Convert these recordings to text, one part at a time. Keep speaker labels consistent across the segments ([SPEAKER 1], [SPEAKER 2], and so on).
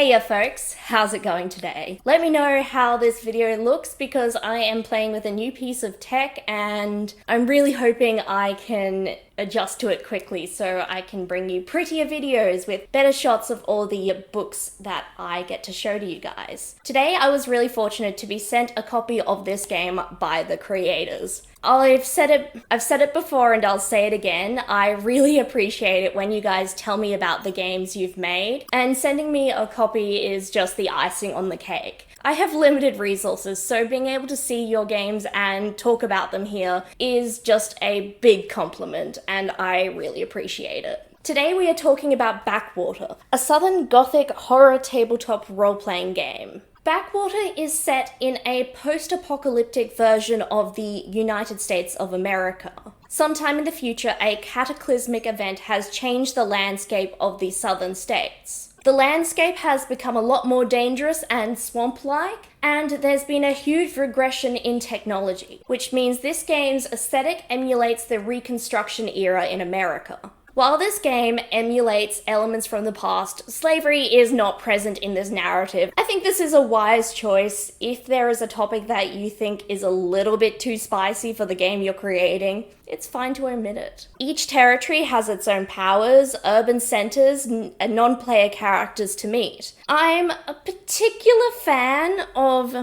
[SPEAKER 1] Heya folks, how's it going today? Let me know how this video looks because I am playing with a new piece of tech and I'm really hoping I can adjust to it quickly so I can bring you prettier videos with better shots of all the books that I get to show to you guys. Today I was really fortunate to be sent a copy of this game by the creators. I've said it before and I'll say it again. I really appreciate it when you guys tell me about the games you've made, and sending me a copy is just the icing on the cake. I have limited resources, so being able to see your games and talk about them here is just a big compliment, and I really appreciate it. Today we are talking about Backwater, a Southern Gothic horror tabletop role-playing game. Backwater is set in a post-apocalyptic version of the United States of America. Sometime in the future, a cataclysmic event has changed the landscape of the southern states. The landscape has become a lot more dangerous and swamp-like, and there's been a huge regression in technology, which means this game's aesthetic emulates the Reconstruction era in America. While this game emulates elements from the past, slavery is not present in this narrative. I think this is a wise choice. If there is a topic that you think is a little bit too spicy for the game you're creating, it's fine to omit it. Each territory has its own powers, urban centers, and non-player characters to meet. I'm a particular fan of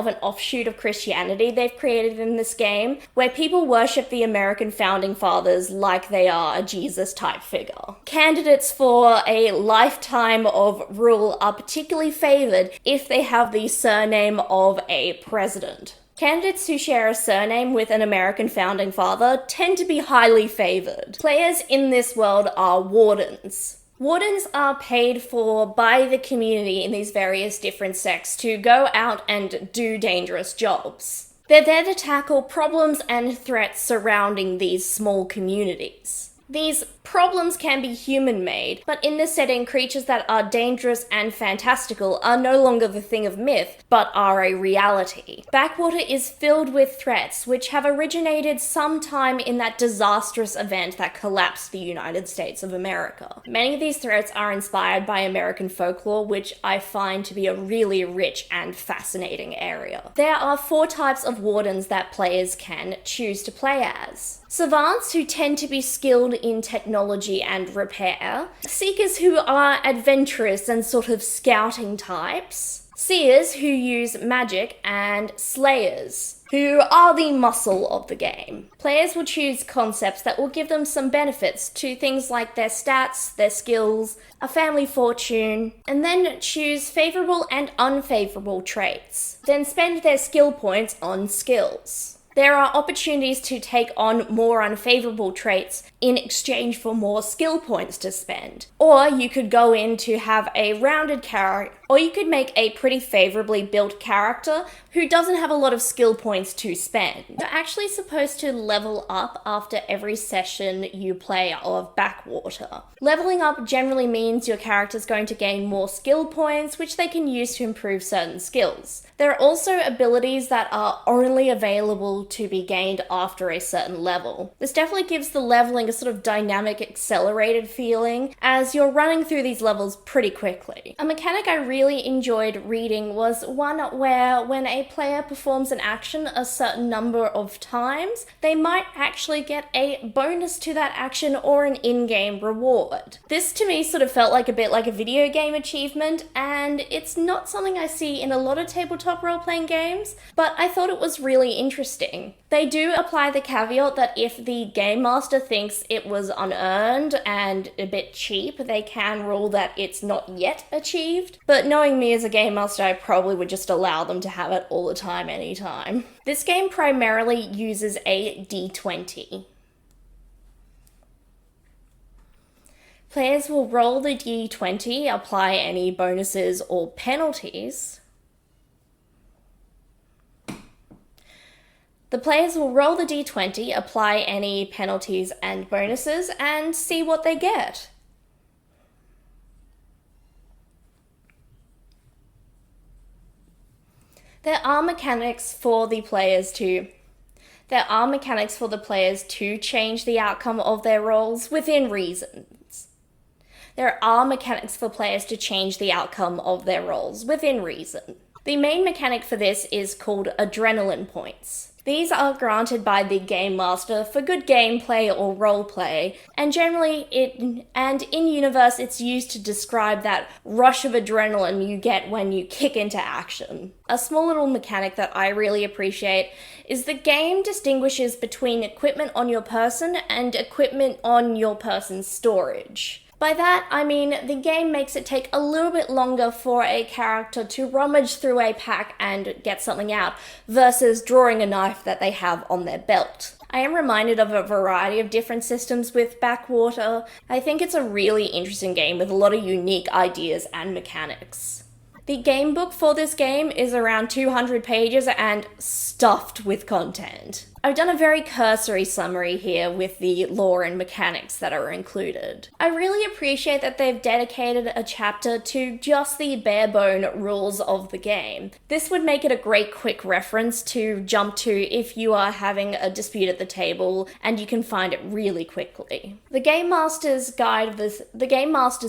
[SPEAKER 1] an offshoot of Christianity they've created in this game, where people worship the American founding fathers like they are a Jesus-type figure. Candidates for a lifetime of rule are particularly favored if they have the surname of a president. Candidates who share a surname with an American founding father tend to be highly favored. Players in this world are Wardens. Wardens are paid for by the community in these various different sects to go out and do dangerous jobs. They're there to tackle problems and threats surrounding these small communities. These problems can be human-made, but in this setting, creatures that are dangerous and fantastical are no longer the thing of myth, but are a reality. Backwater is filled with threats which have originated sometime in that disastrous event that collapsed the United States of America. Many of these threats are inspired by American folklore, which I find to be a really rich and fascinating area. There are 4 types of wardens that players can choose to play as. Savants, who tend to be skilled in technology and repair. Seekers, who are adventurous and sort of scouting types. Seers, who use magic, and slayers, who are the muscle of the game. Players will choose concepts that will give them some benefits to things like their stats, their skills, a family fortune, and then choose favourable and unfavourable traits. Then spend their skill points on skills. There are opportunities to take on more unfavourable traits in exchange for more skill points to spend. Or you could go in to have a rounded character, or you could make a pretty favourably built character who doesn't have a lot of skill points to spend. You're actually supposed to level up after every session you play of Backwater. Leveling up generally means your character's going to gain more skill points, which they can use to improve certain skills. There are also abilities that are only available to be gained after a certain level. This definitely gives the leveling a sort of dynamic, accelerated feeling as you're running through these levels pretty quickly. A mechanic I really enjoyed reading was one where when a player performs an action a certain number of times, they might actually get a bonus to that action or an in-game reward. This to me sort of felt like a bit like a video game achievement, and it's not something I see in a lot of tabletop role-playing games, but I thought it was really interesting. They do apply the caveat that if the game master thinks it was unearned and a bit cheap, they can rule that it's not yet achieved. But knowing me as a game master, I probably would just allow them to have it all the time, anytime. This game primarily uses a d20. Players will roll the d20, apply any bonuses or penalties. The players will roll the d20, apply any penalties and bonuses, and see what they get. There are mechanics for the players to change the outcome of their rolls within reason. there are mechanics for players to change the outcome of their rolls, within reason. The main mechanic for this is called adrenaline points. These are granted by the Game Master for good gameplay or roleplay, and generally in-universe it's used to describe that rush of adrenaline you get when you kick into action. A small little mechanic that I really appreciate is the game distinguishes between equipment on your person and equipment on your person's storage. By that, I mean the game makes it take a little bit longer for a character to rummage through a pack and get something out, versus drawing a knife that they have on their belt. I am reminded of a variety of different systems with Backwater. I think it's a really interesting game with a lot of unique ideas and mechanics. The game book for this game is around 200 pages and stuffed with content. I've done a very cursory summary here with the lore and mechanics that are included. I really appreciate that they've dedicated a chapter to just the bare bone rules of the game. This would make it a great quick reference to jump to if you are having a dispute at the table and you can find it really quickly. The Game Master's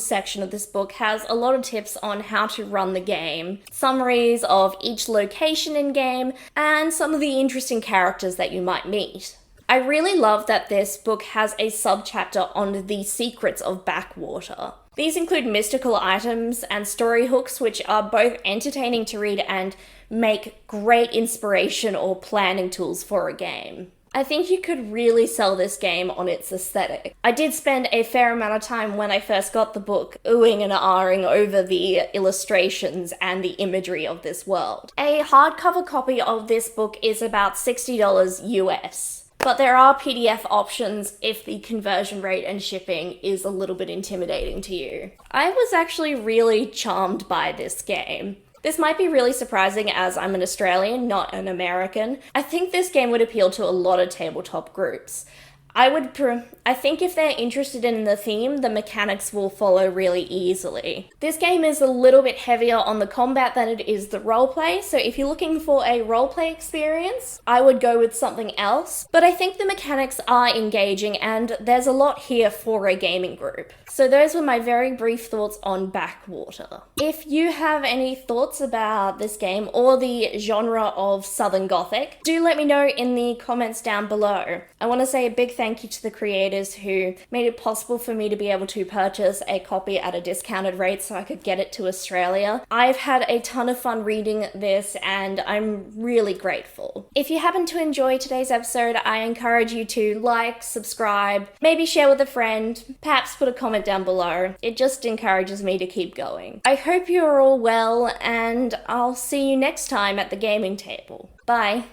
[SPEAKER 1] section of this book has a lot of tips on how to run the game, summaries of each location in game, and some of the interesting characters that you might meet. I really love that this book has a subchapter on the secrets of Backwater. These include mystical items and story hooks, which are both entertaining to read and make great inspiration or planning tools for a game. I think you could really sell this game on its aesthetic. I did spend a fair amount of time when I first got the book oohing and ahhing over the illustrations and the imagery of this world. A hardcover copy of this book is about $60 US. But there are PDF options if the conversion rate and shipping is a little bit intimidating to you. I was actually really charmed by this game. This might be really surprising as I'm an Australian, not an American. I think this game would appeal to a lot of tabletop groups. I think if they're interested in the theme, the mechanics will follow really easily. This game is a little bit heavier on the combat than it is the roleplay, so if you're looking for a roleplay experience, I would go with something else. But I think the mechanics are engaging and there's a lot here for a gaming group. So those were my very brief thoughts on Backwater. If you have any thoughts about this game or the genre of Southern Gothic, do let me know in the comments down below. I want to say a big thank you to the creators who made it possible for me to be able to purchase a copy at a discounted rate so I could get it to Australia. I've had a ton of fun reading this and I'm really grateful. If you happen to enjoy today's episode, I encourage you to like, subscribe, maybe share with a friend, perhaps put a comment down below. It just encourages me to keep going. I hope you're all well and I'll see you next time at the gaming table. Bye.